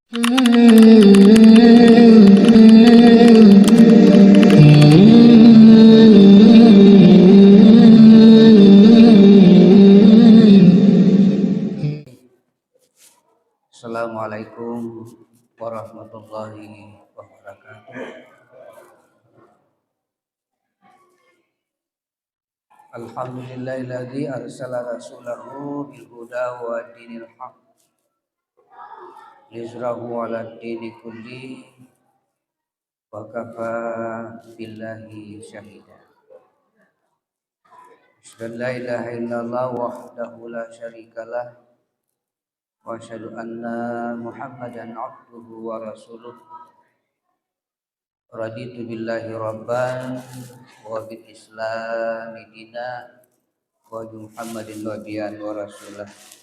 Assalamualaikum warahmatullahi wabarakatuh. Alhamdulillahilladzi arsala rasulahu bil huda wa dinil haq liyuzhirahu 'alad dini kulli wa kafa billahi syahida. Asyhadu an la ilaha illallah wahdahu la syarikalah wa asyhadu anna Muhammadan 'abduhu wa rasuluh. Raditu billahi rabban wa bil islami dina wa bi Muhammadin nabiyan wa rasulah.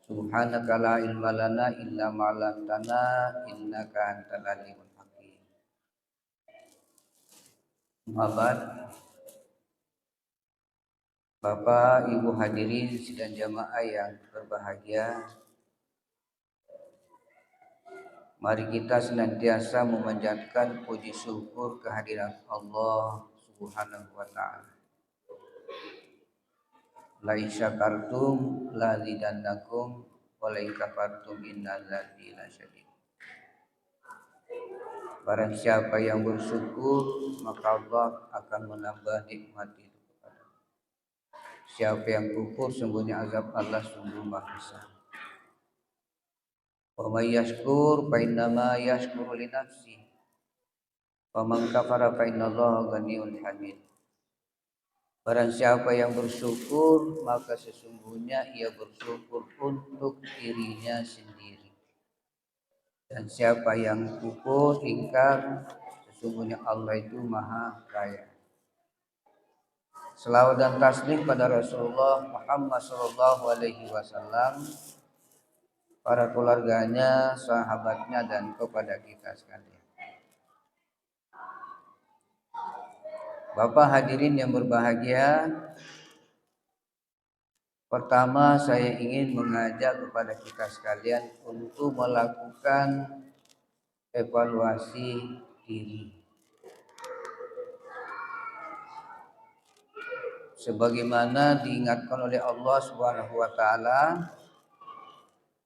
Subhanaka la ilma lana illa ma 'allamtana innaka antal alimul hakim. Muhammad, Bapak, Ibu hadirin sidang jamaah yang berbahagia. Mari kita senantiasa memanjatkan puji syukur kehadiran Allah Subhanahu wa taala. La in syakartum la zidannakum wa la in kafartum innadzati lasyadid. Barang siapa yang bersyukur maka Allah akan menambah nikmat itu kepada. Siapa yang kufur sungguhnya azab Allah sungguh maha besar. Wa may yashkur fa innama yashkuru li nafsi. Wa man kafara fa innallaha ghaniyyun hamid. Barang siapa yang bersyukur maka sesungguhnya ia bersyukur untuk dirinya sendiri. Dan siapa yang kufur ingkar sesungguhnya Allah itu maha kaya. Selawat dan taslim pada Rasulullah Muhammad sallallahu alaihi wasallam, para keluarganya, sahabatnya dan kepada kita sekalian. Bapak hadirin yang berbahagia, pertama saya ingin mengajak kepada kita sekalian untuk melakukan evaluasi diri. Sebagaimana diingatkan oleh Allah Subhanahu wa taala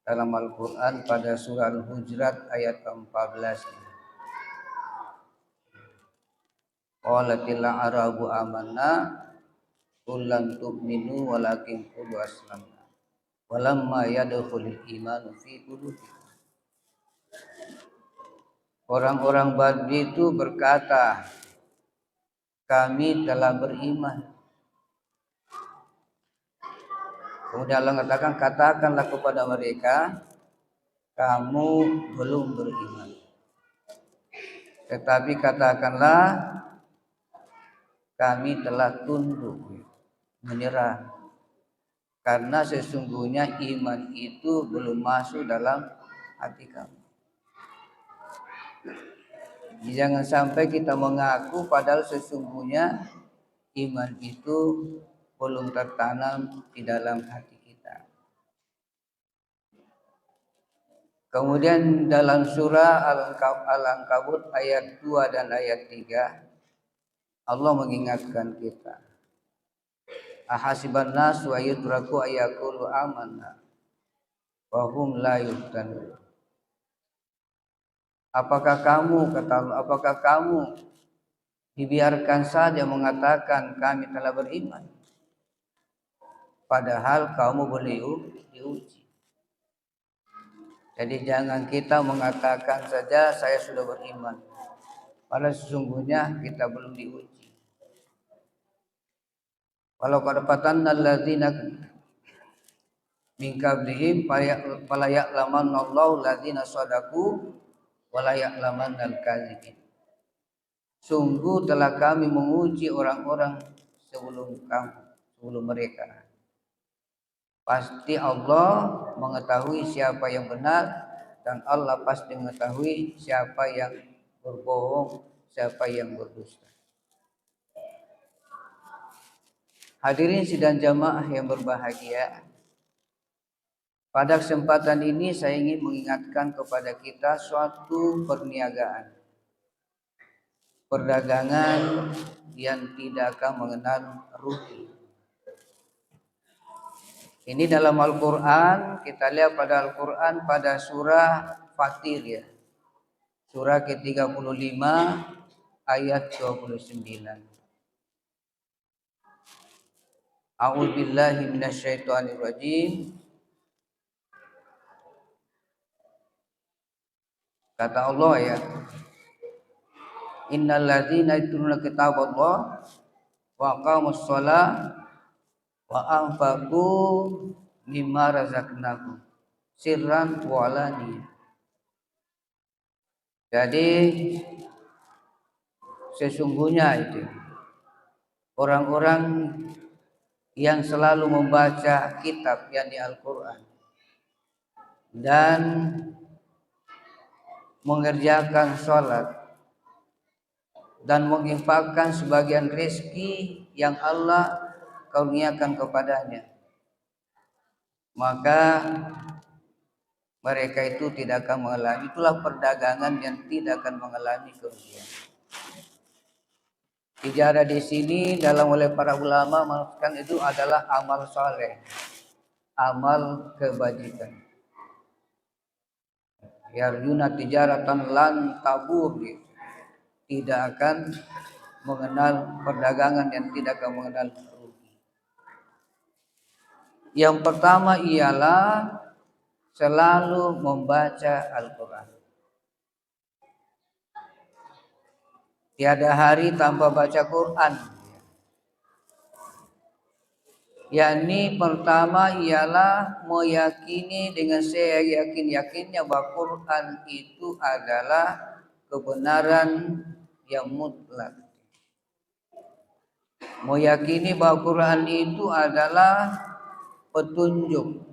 dalam Al-Qur'an pada surah Al-Hujurat ayat ke-14. Qalatil a'rabu amanna qul lam tu'minu walakin qulu aslamna walamma yadkhulul imanu fi qulubikum. Orang-orang Badui itu berkata, kami telah beriman. Kemudian Allah mengatakan, katakanlah kepada mereka, kamu belum beriman. Tetapi katakanlah, kami telah tunduk, menyerah. Karena sesungguhnya iman itu belum masuk dalam hati kamu. Jangan sampai kita mengaku padahal sesungguhnya iman itu belum tertanam di dalam hati kita. Kemudian dalam surah Al-Ankabut ayat 2 dan ayat 3 Allah mengingatkan kita. Ahasiban nas wa yutraku ayaqulu amanna wa hum la yuftanun. Apakah kamu dibiarkan saja mengatakan kami telah beriman, padahal kamu boleh diuji. Jadi jangan kita mengatakan saja saya sudah beriman, padahal sesungguhnya kita belum diuji. Walau qad fatanna alladzina min qablihim fala ya'lamanna Allahu alladzina shadaqu wa la ya'lamannal kadzibin. Sungguh telah kami menguji orang-orang sebelum mereka. Pasti Allah mengetahui siapa yang benar dan Allah pasti mengetahui siapa yang berbohong, siapa yang berdusta. Hadirin sidang jamaah yang berbahagia, Pada kesempatan ini saya ingin mengingatkan kepada kita suatu perniagaan, perdagangan yang tidak akan mengenal rugi. Ini dalam Al-Quran, kita lihat pada Al-Quran pada surah Fatir ya. Surah ke-35 ayat 29. A'udzubillahi minasyaitonirrajim. Kata Allah ya, innal ladzina yatluna kitaballah wa aqamus shalah wa anfaqu mimma razaqnahum sirran wa alaniyah. Jadi sesungguhnya itu orang-orang yang selalu membaca kitab yakni Al-Quran dan mengerjakan sholat dan menginfakkan sebagian rezeki yang Allah kurniakan kepadanya, maka mereka itu tidak akan mengalami, itulah perdagangan yang tidak akan mengalami kerugian. Bicara di sini dalam oleh para ulama mengatakan itu adalah amal soleh, amal kebajikan. Yarjuna tijaratan lan tabur, tidak akan mengenal perdagangan yang tidak akan mengenal rugi. Yang pertama ialah selalu membaca Al-Quran. Tiada hari tanpa baca Quran. Yakni pertama ialah meyakini dengan seyakin-yakinnya bahwa Quran itu adalah kebenaran yang mutlak. Meyakini bahwa Quran itu adalah petunjuk,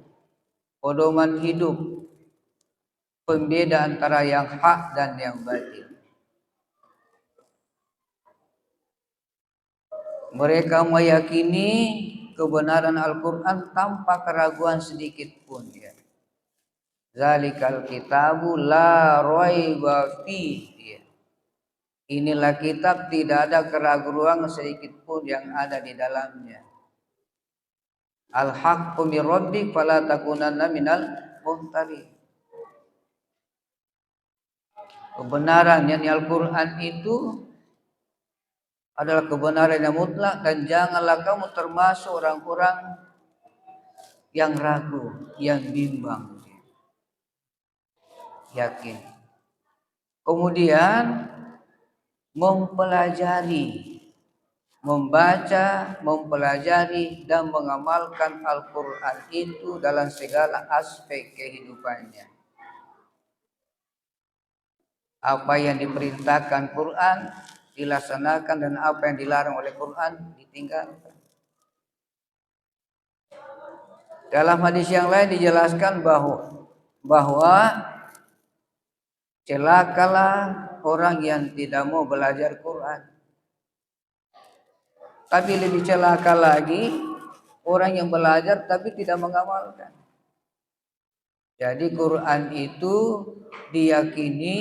pedoman hidup, pembeda antara yang hak dan yang batil. Mereka meyakini kebenaran Al-Quran tanpa keraguan sedikit pun ya. Zalikal kitabu la raiba fihi. Inilah kitab tidak ada keraguan sedikit pun yang ada di dalamnya. Al-haqqu min rabbik fala takunanna minal mumtarin. Kebenaran yang Al-Quran itu adalah kebenaran yang mutlak dan janganlah kamu termasuk orang-orang yang ragu, yang bimbang. Yakin. Kemudian mempelajari, membaca, mempelajari dan mengamalkan Al-Quran itu dalam segala aspek kehidupannya. Apa yang diperintahkan Quran dilaksanakan dan apa yang dilarang oleh Quran ditinggalkan. Dalam hadis yang lain dijelaskan bahwa celakalah orang yang tidak mau belajar Quran. Tapi lebih celaka lagi orang yang belajar tapi tidak mengamalkan. Jadi Quran itu diyakini,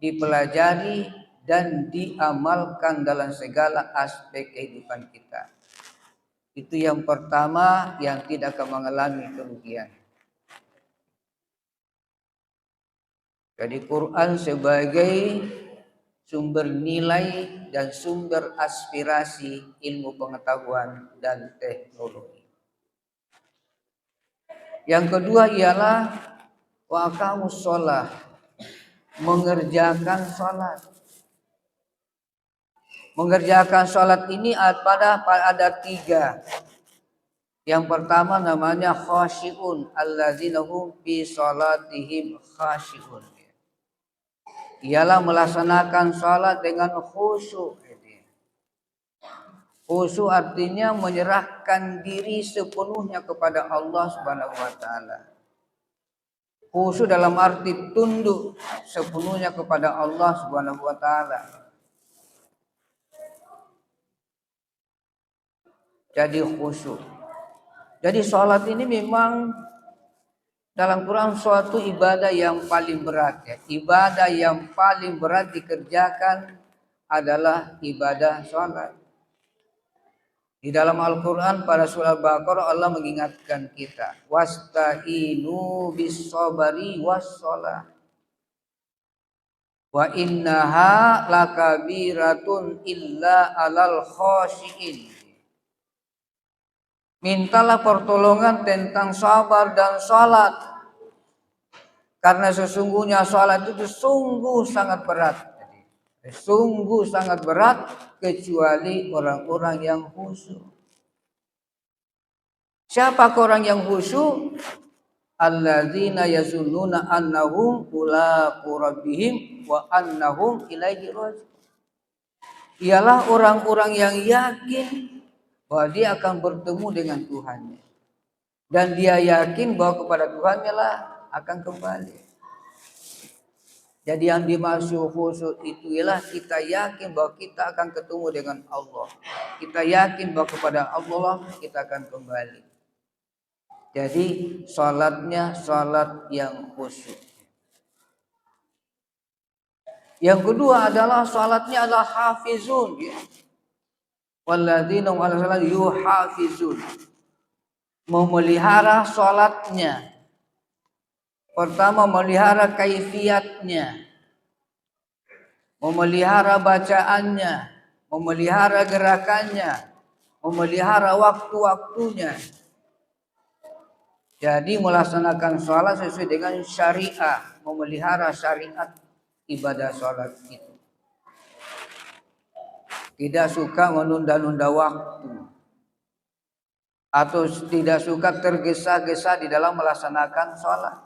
dipelajari dan diamalkan dalam segala aspek kehidupan kita. Itu yang pertama yang tidak akan mengalami kerugian. Jadi Quran sebagai sumber nilai dan sumber aspirasi ilmu pengetahuan dan teknologi. Yang kedua ialah wa aqamus shalah, mengerjakan salat. Mengerjakan salat ini ada tiga. Yang pertama namanya khashi'un, alladzina hum fi salatihim khashi'un. Ialah melaksanakan salat dengan khusyuk. Khusyuk artinya menyerahkan diri sepenuhnya kepada Allah Subhanahu wa taala. Khusyuk dalam arti tunduk sepenuhnya kepada Allah Subhanahu wa taala. Jadi khusyuk. Jadi salat ini memang dalam Quran suatu ibadah yang paling berat ya. Ibadah yang paling berat dikerjakan adalah ibadah sholat. Di dalam Al-Quran pada surah Al-Baqarah Allah mengingatkan kita, wasta'inu bis sabari was sholat. Wa innaha lakabiratun illa alal khoshiin. Mintalah pertolongan tentang sabar dan salat. Karena sesungguhnya salat itu sungguh sangat berat. Sungguh sangat berat kecuali orang-orang yang khusyuk. Siapa orang yang khusyuk? Alladzina yazunnuna annahum mulaqu rabbihim wa annahum ilaihi raji'un. Ialah orang-orang yang yakin bahwa dia akan bertemu dengan Tuhannya. Dan dia yakin bahwa kepada Tuhannya lah akan kembali. Jadi yang dimaksud khusyuk itu ialah kita yakin bahwa kita akan ketemu dengan Allah. Kita yakin bahwa kepada Allah kita akan kembali. Jadi salatnya salat yang khusyuk. Yang kedua adalah salatnya adalah hafizun ya. Walladzina hum 'ala salati yuhafizun. Memelihara salatnya. Pertama memelihara kaifiatnya. Memelihara bacaannya, memelihara gerakannya, memelihara waktu-waktunya. Jadi melaksanakan sholat sesuai dengan syariah, memelihara syariat ibadah sholat itu. Tidak suka menunda-nunda waktu atau tidak suka tergesa-gesa di dalam melaksanakan sholat.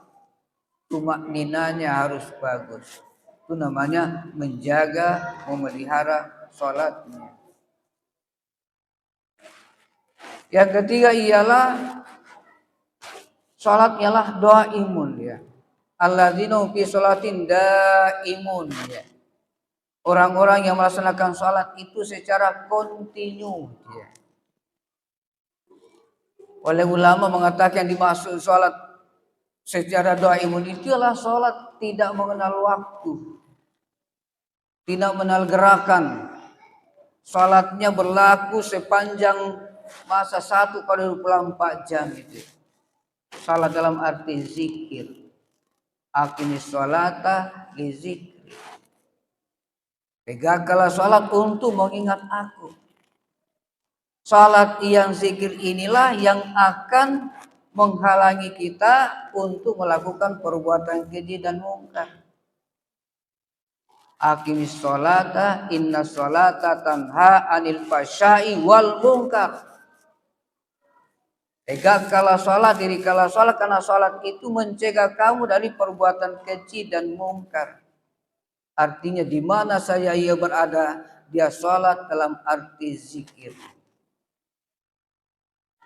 Tumakninanya harus bagus. Itu namanya menjaga, memelihara sholatnya. Yang ketiga ialah sholat ialah doa imun ya. Alladzina fi sholatin daimun ya. Orang-orang yang melaksanakan sholat itu secara kontinu ya. Oleh ulama mengatakan dimaksud sholat secara doa imun itu adalah sholat tidak mengenal waktu, tidak mengenal gerakan. Sholatnya berlaku sepanjang masa 1/24 jam itu. Salat dalam arti zikir. Aqimis sholata li zikri. Tegakkanlah salat untuk mengingat aku. Salat yang zikir inilah yang akan menghalangi kita untuk melakukan perbuatan keji dan mungkar. Aqimis sholata inna sholata tanha anil fahsya'i wal munkar. Tegakkanlah salat, dirikanlah salat karena salat itu mencegah kamu dari perbuatan keji dan mungkar. Artinya di mana saya ia berada, dia salat dalam arti zikir.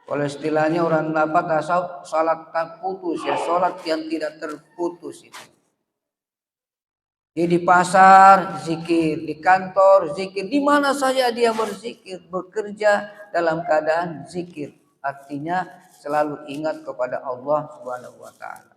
Kalau istilahnya orang dapat tasawuf salat tak putus ya, salat yang tidak terputus itu. Di pasar zikir, di kantor zikir, di mana saja dia berzikir, bekerja dalam keadaan zikir. Artinya selalu ingat kepada Allah Subhanahu wa taala.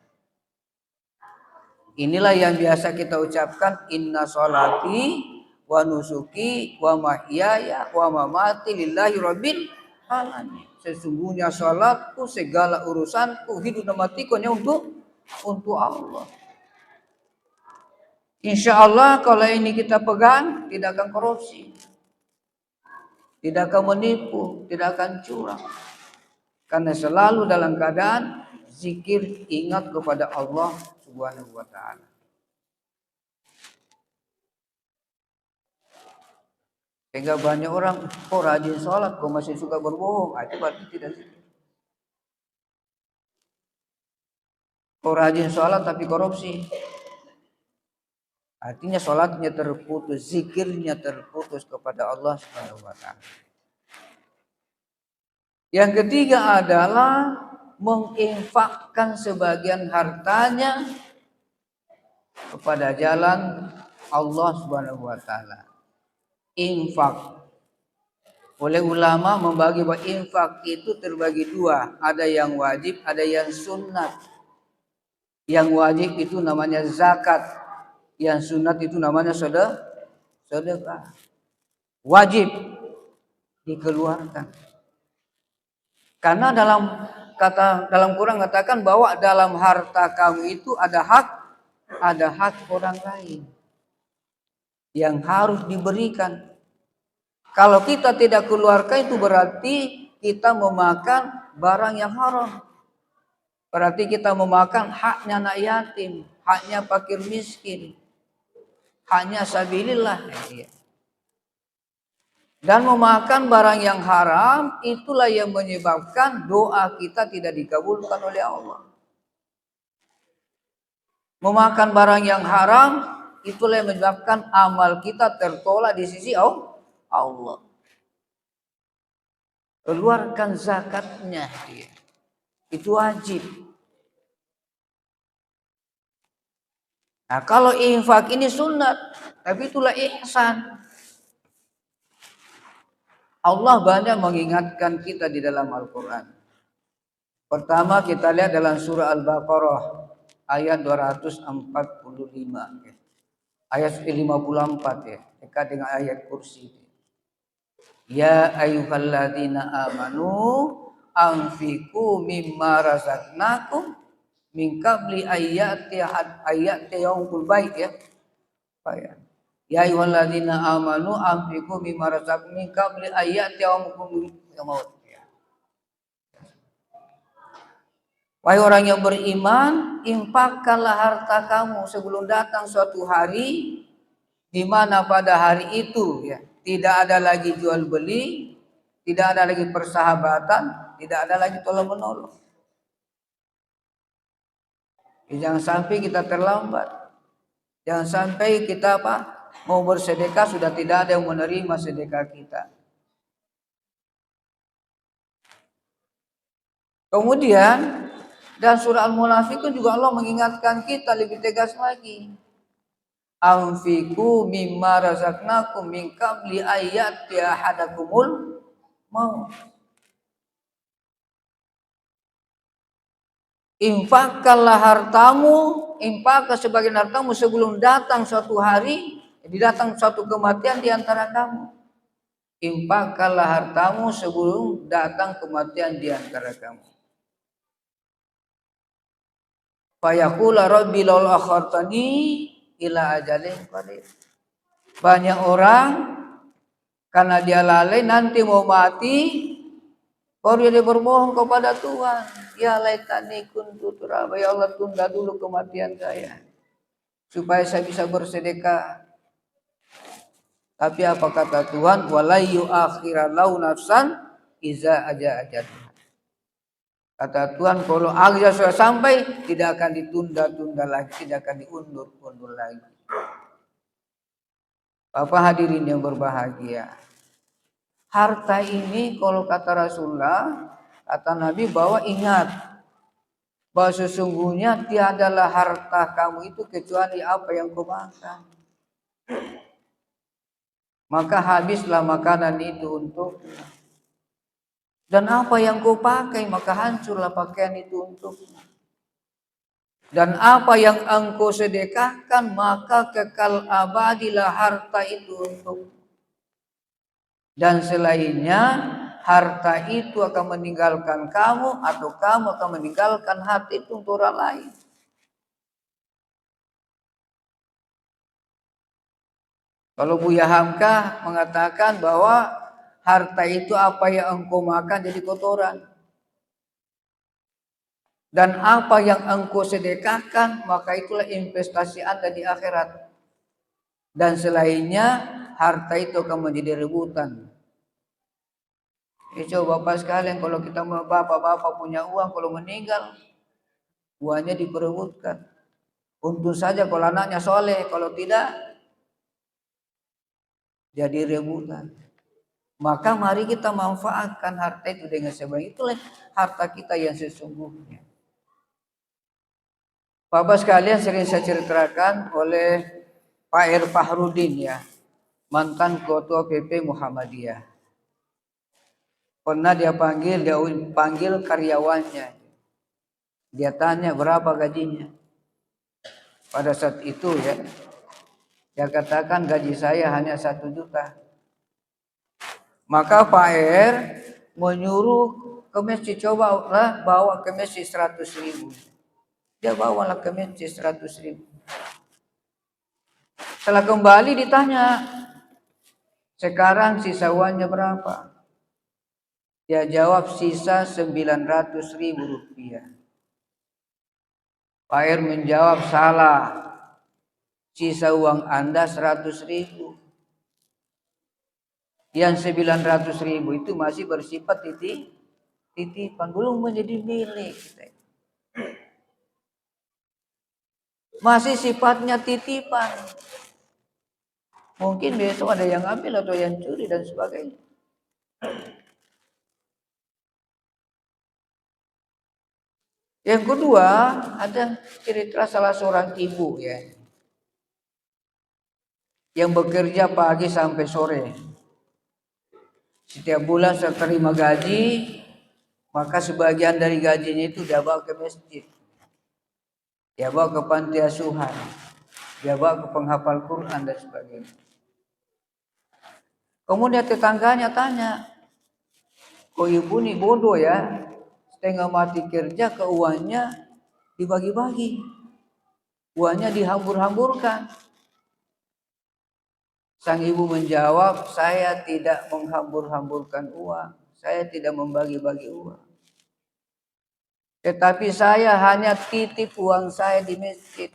Inilah yang biasa kita ucapkan inna sholati wa nusuki wa mahyaya wa mamati lillahi rabbil alamin. Sesungguhnya salatku, segala urusanku, hidup dan matiku hanya untuk Allah. Insya Allah kalau ini kita pegang, tidak akan korupsi, tidak akan menipu, tidak akan curang. Karena selalu dalam keadaan zikir, ingat kepada Allah Subhanahu wa taala. Sehingga banyak orang kok rajin sholat, kok masih suka berbohong, itu berarti tidak zikir. Kok rajin sholat tapi korupsi, artinya sholatnya terputus, zikirnya terputus kepada Allah Subhanahu wa taala. Yang ketiga adalah menginfakkan sebagian hartanya kepada jalan Allah Subhanahu wa taala. Infak. Oleh ulama membagi bahwa infak itu terbagi dua, ada yang wajib, ada yang sunnat. Yang wajib itu namanya zakat, yang sunat itu namanya sedekah. Wajib dikeluarkan. Karena dalam Quran katakan bahwa dalam harta kamu itu ada hak orang lain yang harus diberikan. Kalau kita tidak keluarkan itu berarti kita memakan barang yang haram. Berarti kita memakan haknya anak yatim, haknya fakir miskin, haknya sabilillah. Dan memakan barang yang haram itulah yang menyebabkan doa kita tidak dikabulkan oleh Allah. Memakan barang yang haram itulah yang menyebabkan amal kita tertolak di sisi Allah. Keluarkan zakatnya, itu wajib. Nah, kalau infak ini sunat, tapi itulah ihsan. Allah banyak mengingatkan kita di dalam Al-Quran. Pertama kita lihat dalam surah Al-Baqarah ayat 245, ayat 54 dekat dengan ayat kursi. Ya ayyuhalladzina amanu anfiqu mimma razaqnakum min qabli ayati yaumul bait ya. Ya ayyuhalladzina amanu anfiqu mimma razaqnakum min qabli ayati yaumul maut. Wahai orang yang beriman, infakkanlah harta kamu sebelum datang suatu hari di mana pada hari itu tidak ada lagi jual beli, tidak ada lagi persahabatan, tidak ada lagi tolong menolong. Jangan sampai kita terlambat. Jangan sampai kita mau bersedekah sudah tidak ada yang menerima sedekah kita. Kemudian dan surah Al-Munafiqun juga Allah mengingatkan kita lebih tegas lagi. Anfiqu mimma razaqnakum min qabli ayati ahadakumul maut. Infakkanlah hartamu, infakkan sebagian hartamu sebelum datang suatu hari, datang suatu kematian di antara kamu. Infakkanlah hartamu sebelum datang kematian di antara kamu. Fayaqula rabbi laul akhartani ila ajalin qarib. Banyak orang karena dia lalai nanti mau mati baru dia berbohong kepada Tuhan. Ya laitani kuntu turaba, ya Allah tunda dulu kematian saya supaya saya bisa bersedekah. Tapi apa kata Tuhan? Wala yu'akhirallahu nafsan iza ajal. Kata Tuhan, kalau ajal sudah sampai tidak akan ditunda-tunda lagi, tidak akan diundur-undur lagi. Bapak hadirin yang berbahagia, harta ini kalau kata Rasulullah, kata Nabi bahwa ingat bahwa sesungguhnya tiadalah harta kamu itu kecuali apa yang kau makan. Maka habislah makanan itu untukmu. Dan apa yang kau pakai maka hancurlah pakaian itu untukmu. Dan apa yang engkau sedekahkan maka kekal abadilah harta itu untukmu. Dan selainnya harta itu akan meninggalkan kamu atau kamu akan meninggalkan harta itu untuk orang lain. Kalau Buya Hamka mengatakan bahwa harta itu apa yang engkau makan jadi kotoran. Dan apa yang engkau sedekahkan maka itulah investasi Anda di akhirat. Dan selainnya harta itu akan menjadi rebutan. Coba Bapak sekalian, kalau kita bapak-bapak punya uang, kalau meninggal uangnya diperebutkan. Untung saja kalau anaknya soleh, kalau tidak jadi rebutan. Maka mari kita manfaatkan harta itu dengan sebaik. Itulah harta kita yang sesungguhnya. Bapak sekalian, sering saya ceritakan oleh Pak R. Fahrudin mantan ketua PP Muhammadiyah. Pernah dia panggil karyawannya. Dia tanya berapa gajinya. pada saat itu ya. Dia katakan gaji saya hanya 1 juta. Maka Pak R menyuruh ke masjid, cobalah bawa ke masjid 100.000. Dia bawalah ke masjid 100.000. Setelah kembali ditanya, sekarang sisa uangnya berapa? Dia jawab sisa 900.000 rupiah. Pak R menjawab, salah. Sisa uang Anda 100.000. Yang 900.000 itu masih bersifat titipan, belum menjadi milik. Masih sifatnya titipan. Mungkin besok ada yang ambil atau yang curi dan sebagainya. Yang kedua, ada cerita salah seorang ibu ya, yang bekerja pagi sampai sore. Setiap bulan setelah terima gaji, maka sebagian dari gajinya itu dia bawa ke masjid, dia bawa ke panti asuhan, dia bawa ke penghafal Quran dan sebagainya. Kemudian tetangganya tanya, kok ibu nih bodoh ya, setengah mati kerja ke uangnya dibagi-bagi, uangnya dihambur-hamburkan. Sang ibu menjawab, saya tidak menghambur-hamburkan uang, saya tidak membagi-bagi uang. Tetapi saya hanya titip uang saya di masjid.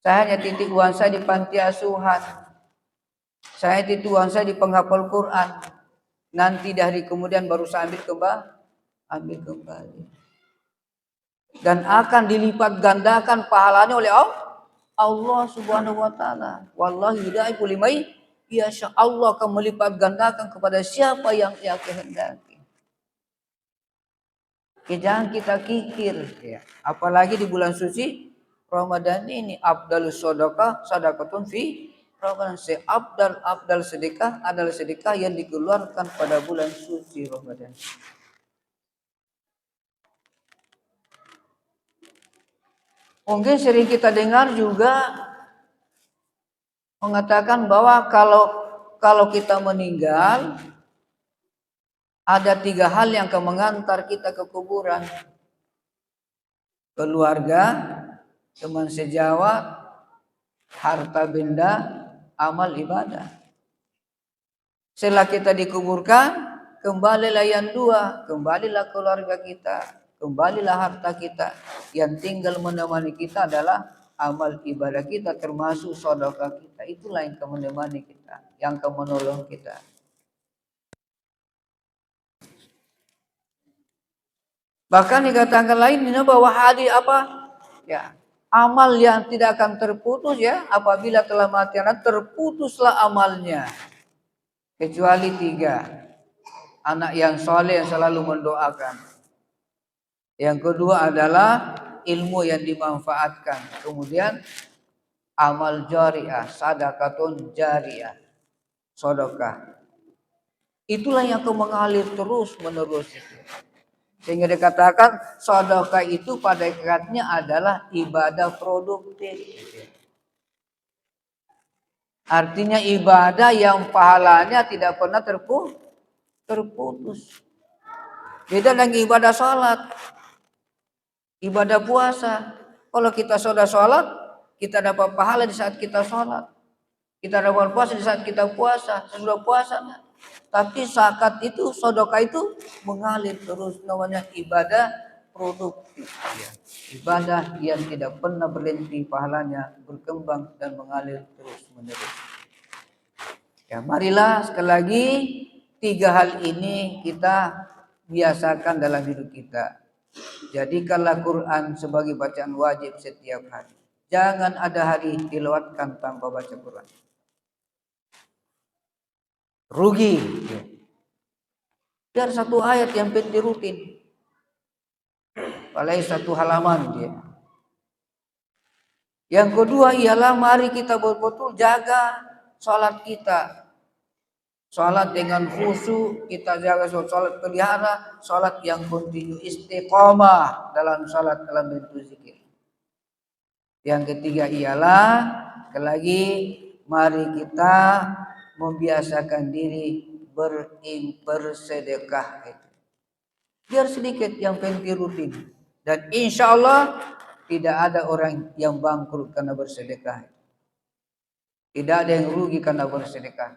Saya hanya titip uang saya di panti asuhan. Saya titip uang saya di penghafal Quran. Nanti dari kemudian baru saya ambil kembali. Dan akan dilipat gandakan pahalanya oleh Allah Subhanahu wa taala. Wallahi yudaifu liman yasha. Allah akan melipat gandakan kepada siapa yang Ia kehendaki. Jangan kita kikir ya. Apalagi di bulan suci Ramadan ini, afdalus sedekah sedekatun fi Ramadan. Abdal sedekah adalah sedekah yang dikeluarkan pada bulan suci Ramadan. Mungkin sering kita dengar juga mengatakan bahwa kalau kita meninggal, ada 3 hal yang akan mengantar kita ke kuburan. Keluarga, teman sejawat, harta benda, amal ibadah. Setelah kita dikuburkan, kembalilah yang 2, kembalilah keluarga kita, kembalilah harta kita. Yang tinggal menemani kita adalah amal ibadah kita, termasuk sedekah kita. Itulah yang akan menemani kita, yang akan menolong kita. Bahkan dikatakan lain bahwa hadis apa? Ya, amal yang tidak akan terputus ya, apabila telah mati anak terputuslah amalnya. Kecuali 3. Anak yang soleh yang selalu mendoakan. Yang kedua adalah ilmu yang dimanfaatkan. Kemudian amal jariah, sadaqatun jariyah, sedekah. Itulah yang akan mengalir terus menerus itu. Sehingga dikatakan sedekah itu pada hakikatnya adalah ibadah produktif. Artinya ibadah yang pahalanya tidak pernah terputus. Beda dengan ibadah salat, ibadah puasa. Kalau kita sudah salat, kita dapat pahala di saat kita salat. Kita dapat puasa di saat kita puasa, sesudah puasa. Tapi zakat itu, sedekah itu mengalir terus, namanya ibadah produktif. Ya. Ibadah yang tidak pernah berhenti pahalanya, berkembang dan mengalir terus menerus. Ya, marilah sekali lagi 3 hal ini kita biasakan dalam hidup kita. Jadikanlah Quran sebagai bacaan wajib setiap hari. Jangan ada hari dilewatkan tanpa baca Quran. Rugi. Biar 1 ayat yang penting rutin. Paling 1 halaman dia. Yang kedua ialah mari kita betul-betul jaga salat kita. Salat dengan khusyuk, kita jaga salat pelihara, salat yang kontinu, istiqomah dalam salat, dalam bentuk zikir. Yang ketiga ialah lagi mari kita membiasakan diri bersedekah. Biar sedikit yang penting rutin. Dan insya Allah tidak ada orang yang bangkrut karena bersedekah. Tidak ada yang rugi karena bersedekah.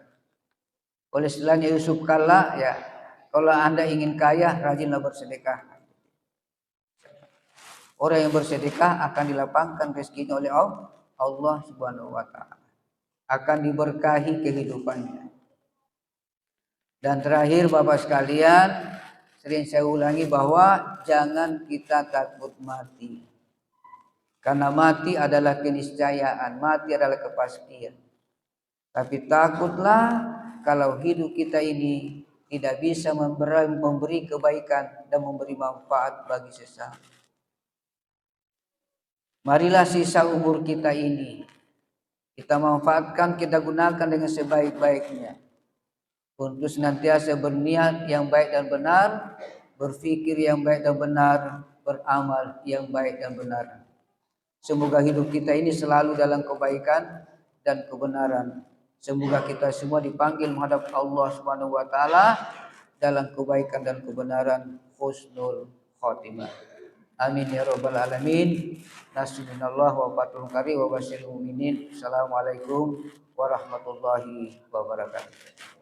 Oleh istilahnya Yusuf Kalla ya, kalau Anda ingin kaya rajinlah bersedekah. Orang yang bersedekah akan dilapangkan rezekinya oleh Allah Subhanahu wa taala. Akan diberkahi kehidupannya. Dan terakhir Bapak sekalian, sering saya ulangi bahwa jangan kita takut mati. Karena mati adalah keniscayaan, mati adalah kepastian. Tapi takutlah kalau hidup kita ini tidak bisa memberi kebaikan dan memberi manfaat bagi sesama. Marilah sisa umur kita ini kita manfaatkan, kita gunakan dengan sebaik-baiknya untuk senantiasa berniat yang baik dan benar, berfikir yang baik dan benar, beramal yang baik dan benar. Semoga hidup kita ini selalu dalam kebaikan dan kebenaran. Semoga kita semua dipanggil menghadap Allah Subhanahu wa taala dalam kebaikan dan kebenaran, husnul khotimah. Amin ya rabbal alamin. Nasrullah wa fatul qari wa basyiril mu'minin. Assalamualaikum warahmatullahi wabarakatuh.